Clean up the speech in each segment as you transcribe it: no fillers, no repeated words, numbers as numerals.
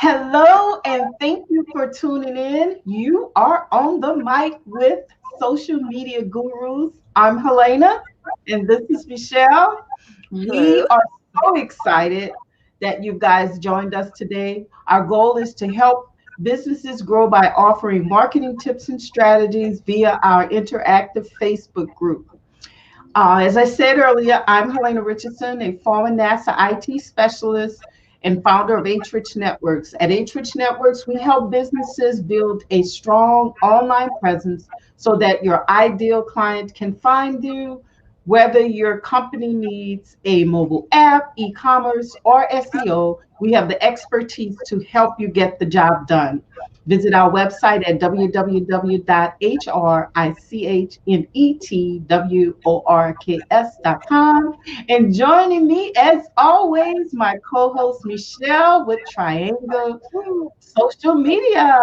Hello, and thank you for tuning in. You are on the mic with Social Media Gurus. I'm Helena, and this is Michelle. We Hello. are so excited that you guys joined us today. Our goal is to help businesses grow by offering marketing tips and strategies via our interactive Facebook group. As I said earlier, I'm Helena Richardson, a former NASA IT specialist and founder of HRichnetworks. At HRichnetworks, we help businesses build a strong online presence so that your ideal client can find you, whether your company needs a mobile app, e-commerce, or SEO. We have the expertise to help you get the job done. Visit our website at www.HRichnetworks.com. And joining me, as always, my co host Michelle with Triangle Social Media.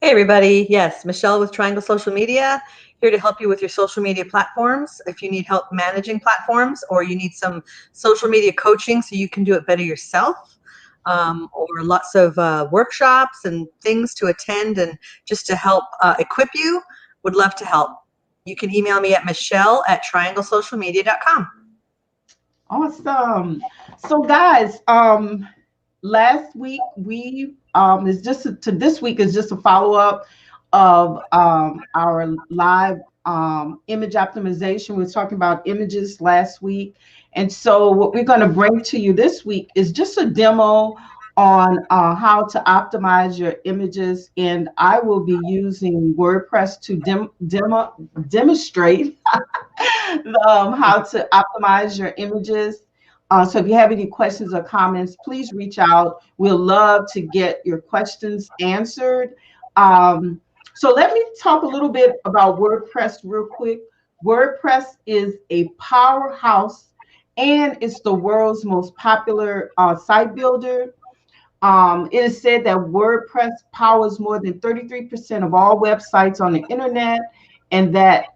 Hey, everybody. Yes, Michelle with Triangle Social Media, here to help you with your social media platforms. If you need help managing platforms or you need some social media coaching so you can do it better yourself, or lots of workshops and things to attend and just to help equip you, would love to help. You can email me at michelle@trianglesocialmedia.com. Awesome. So, guys, last week we is just to this week is just a follow up of our live image optimization. We were talking about images last week, and so what we're going to bring to you this week is just a demo on how to optimize your images, and I will be using WordPress to demonstrate how to optimize your images. So if you have any questions or comments, please reach out. We'll love to get your questions answered. So let me talk a little bit about WordPress real quick. WordPress is a powerhouse and it's the world's most popular site builder. It is said that WordPress powers more than 33% of all websites on the internet, and that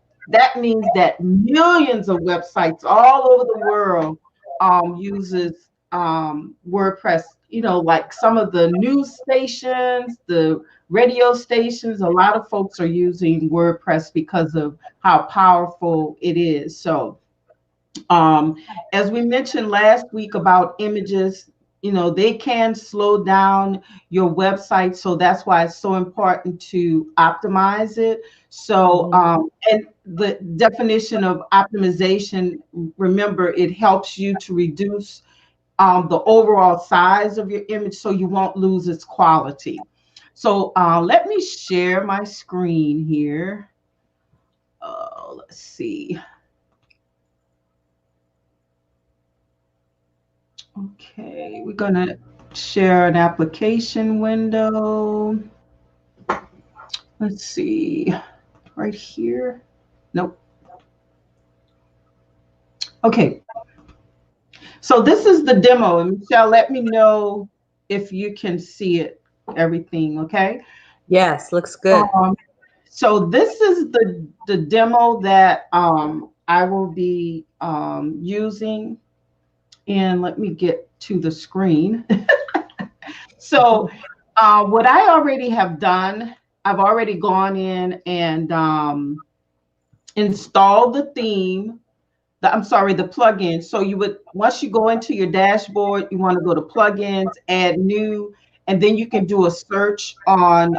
means that millions of websites all over the world uses WordPress. You know, like some of the news stations, the radio stations, a lot of folks are using WordPress because of how powerful it is. So, as we mentioned last week about images, you know, they can slow down your website. So that's why it's so important to optimize it. So, and the definition of optimization, remember, it helps you to reduce the overall size of your image so you won't lose its quality. So let me share my screen here. Let's see. Okay, we're gonna share an application window. Let's see, right here. Nope. Okay, so this is the demo, and Michelle, let me know if you can see it, everything, okay? Yes, looks good. So this is the demo that I will be using, and let me get to the screen. So what I already have done, I've already gone in and installed the theme. I'm sorry, the plugin. So you would, once you go into your dashboard, you want to go to plugins, add new, and then you can do a search on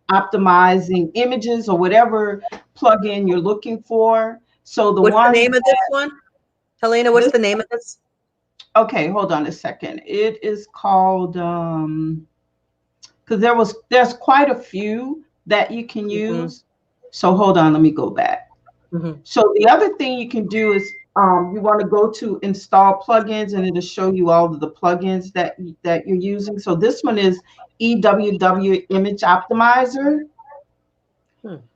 optimizing images or whatever plugin you're looking for. So the What's the one name of this one? Helena, what's this, the name of this? okay, hold on a second. It is called because there's quite a few that you can use. So hold on, let me go back. So the other thing you can do is you want to go to install plugins, and it'll show you all of the plugins that you're using. So this one is EWW Image Optimizer.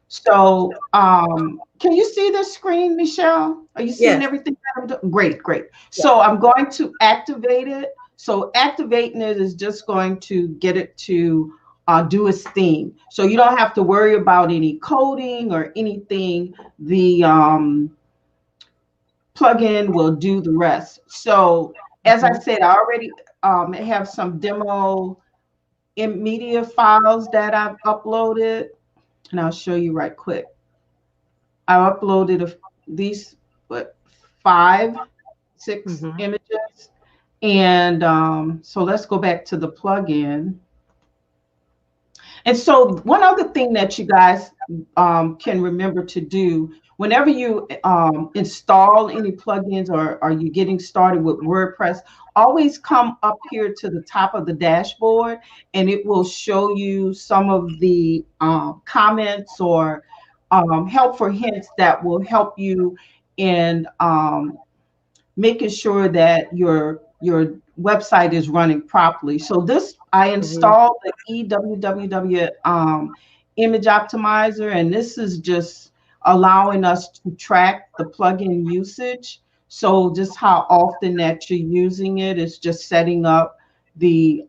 So can you see the screen, Michelle? Are you seeing Yes. everything that I'm doing? Great, great. So I'm going to activate it. So activating it is just going to get it to do its thing. So you don't have to worry about any coding or anything. The plugin will do the rest. So as I said, I already have some demo in media files that I've uploaded, and I'll show you right quick. I uploaded these what, five, six Mm-hmm. images, and so let's go back to the plugin. And so one other thing that you guys can remember to do whenever you install any plugins, or are you getting started with WordPress, always come up here to the top of the dashboard, and it will show you some of the comments or helpful hints that will help you in making sure that your website is running properly. So this, I Mm-hmm. installed the EWWW image optimizer, and this is just allowing us to track the plugin usage. So just how often that you're using it is just setting up the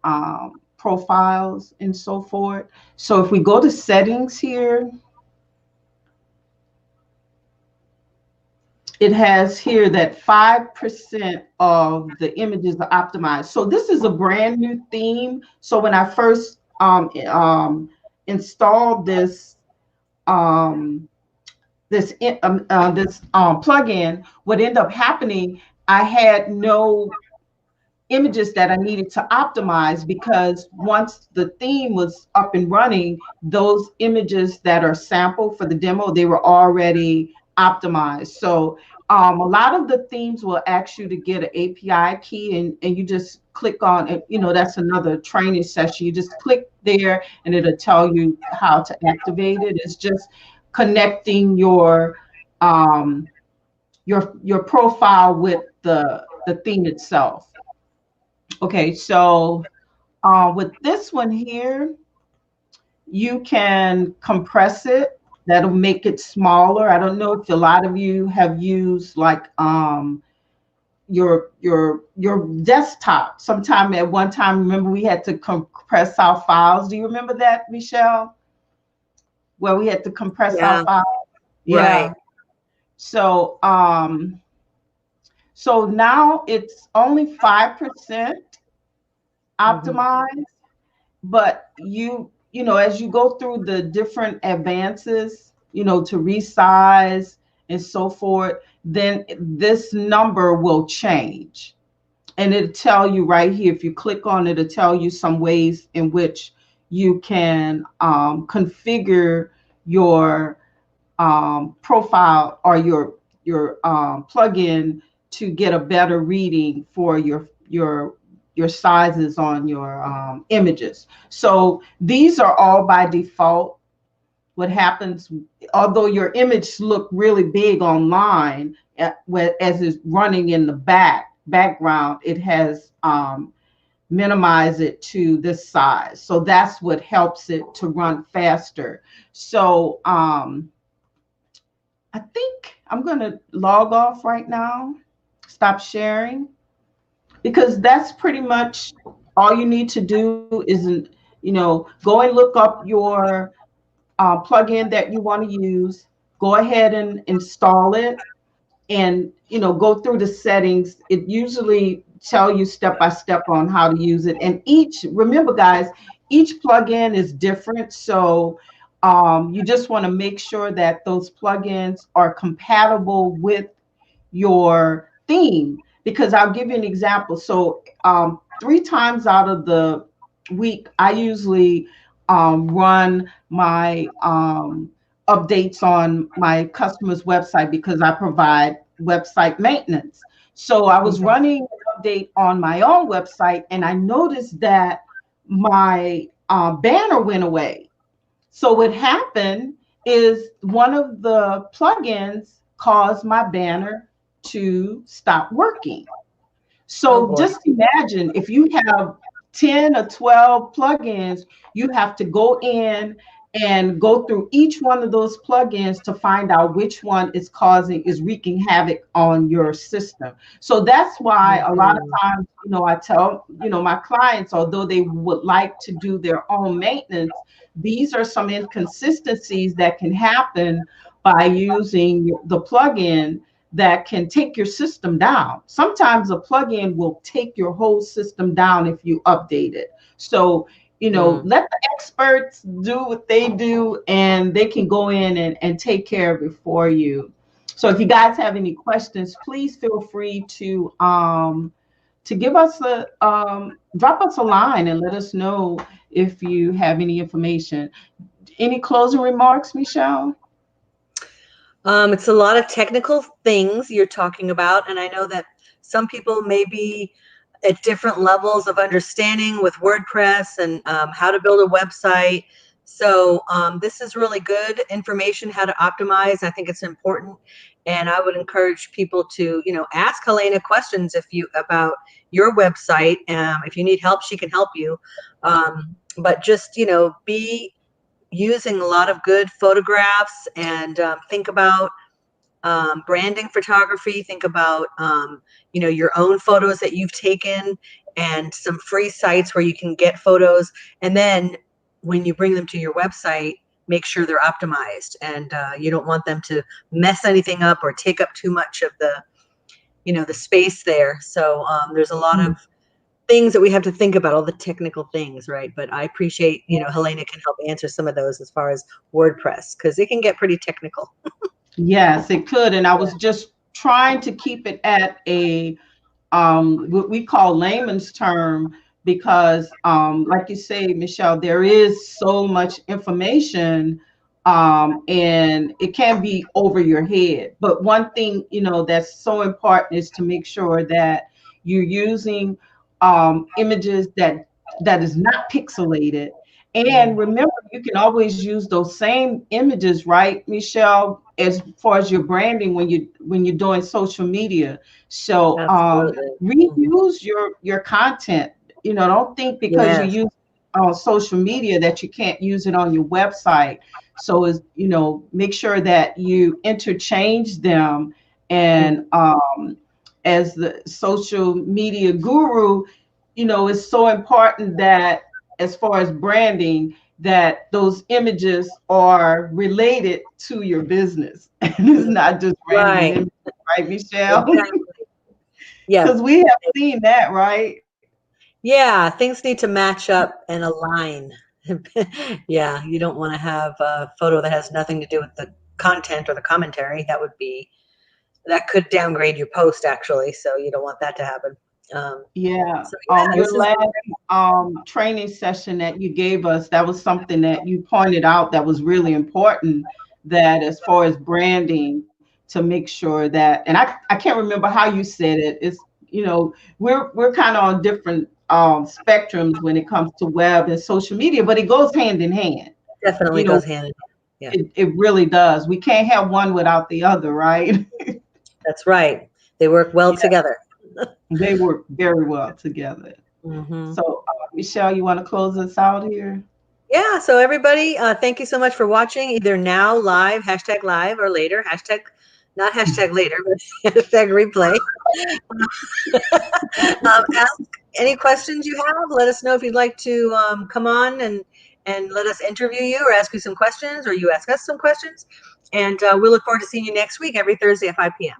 profiles and so forth. So if we go to settings here, it has here that 5% of the images are optimized. So this is a brand new theme. So when I first installed this plugin, what ended up happening, I had no images that I needed to optimize, because once the theme was up and running, those images that are sampled for the demo, they were already optimized. So a lot of the themes will ask you to get an API key, and you just click on it. You know, that's another training session. You just click there and it'll tell you how to activate it. It's just connecting um, your profile with the theme itself. Okay, so with this one here, you can compress it. That'll make it smaller. I don't know if a lot of you have used like your desktop. Sometime at one time, remember we had to compress our files. Do you remember that, Michelle? Where we had to compress our Yeah. files. Right. Yeah. So so now it's only 5% Mm-hmm. optimized. But you know, as you go through the different advances, you know, to resize and so forth, then this number will change, and it'll tell you right here. If you click on it, it'll tell you some ways in which you can configure your profile or your plugin to get a better reading for your sizes on your images. So these are all by default. What happens, although your image look really big online, as it's running in the background, it has minimize it to this size. So that's what helps it to run faster. So I think I'm going to log off right now, stop sharing, because that's pretty much all you need to do is, you know, go and look up your plugin that you want to use, go ahead and install it, and, you know, go through the settings. It usually tell you step by step on how to use it. And remember guys, each plugin is different. So you just want to make sure that those plugins are compatible with your theme. Because I'll give you an example. So 3 times out of the week, I usually run my updates on my customer's website, because I provide website maintenance. So I was Mm-hmm. running an update on my own website, and I noticed that my banner went away. So what happened is one of the plugins caused my banner to stop working. Oh So boy. just imagine if you have 10 or 12 plugins, you have to go in and go through each one of those plugins to find out which one is wreaking havoc on your system. So that's why a lot of Mm-hmm. times, you know, I tell, you know, my clients, although they would like to do their own maintenance, these are some inconsistencies that can happen by using the plugin that can take your system down. Sometimes a plugin will take your whole system down if you update it. So, let the experts do what they do, and they can go in and take care of it for you. So if you guys have any questions, please feel free to give us drop us a line and let us know if you have any information. Any closing remarks, Michelle? It's a lot of technical things you're talking about, and I know that some people may be at different levels of understanding with WordPress and how to build a website. So this is really good information, how to optimize. I think it's important, and I would encourage people to, ask Helena questions about your website. If you need help, she can help you. But just, be using a lot of good photographs, and think about branding photography. Think about your own photos that you've taken, and some free sites where you can get photos, and then when you bring them to your website, make sure they're optimized, and you don't want them to mess anything up or take up too much of the space there. So there's a lot of things that we have to think about, all the technical things, right? But I appreciate, Helena can help answer some of those as far as WordPress, because it can get pretty technical. Yes, it could. And I was just trying to keep it at a what we call layman's term, because like you say, Michelle, there is so much information, and it can be over your head. But one thing, that's so important is to make sure that you're using images that is not pixelated. And remember, you can always use those same images, right, Michelle, as far as your branding when you're doing social media. So reuse your content. Don't think because you use social media that you can't use it on your website. So make sure that you interchange them. And as the social media guru, it's so important that as far as branding, that those images are related to your business. And it's not just random images, right, Michelle? Exactly. Yeah. Because we have seen that, right? Yeah, things need to match up and align. Yeah, you don't want to have a photo that has nothing to do with the content or the commentary. That could downgrade your post, actually. So you don't want that to happen. Yeah. Your This is last training session that you gave us, that was something that you pointed out that was really important, that as far as branding, to make sure that, and I can't remember how you said it. It's, we're kind of on different spectrums when it comes to web and social media, but it goes hand in hand. definitely goes hand in hand. Yeah. It really does. We can't have one without the other, right? That's right. They work well together. They work very well together. So, Michelle, you want to close us out here? Yeah. So everybody, thank you so much for watching, either now, live, #live, or later, not later, but #replay. Ask any questions you have. Let us know if you'd like to come on and let us interview you, or ask you some questions, or you ask us some questions. And we'll look forward to seeing you next week, every Thursday at 5 p.m.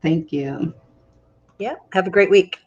Thank you. Yeah. Have a great week.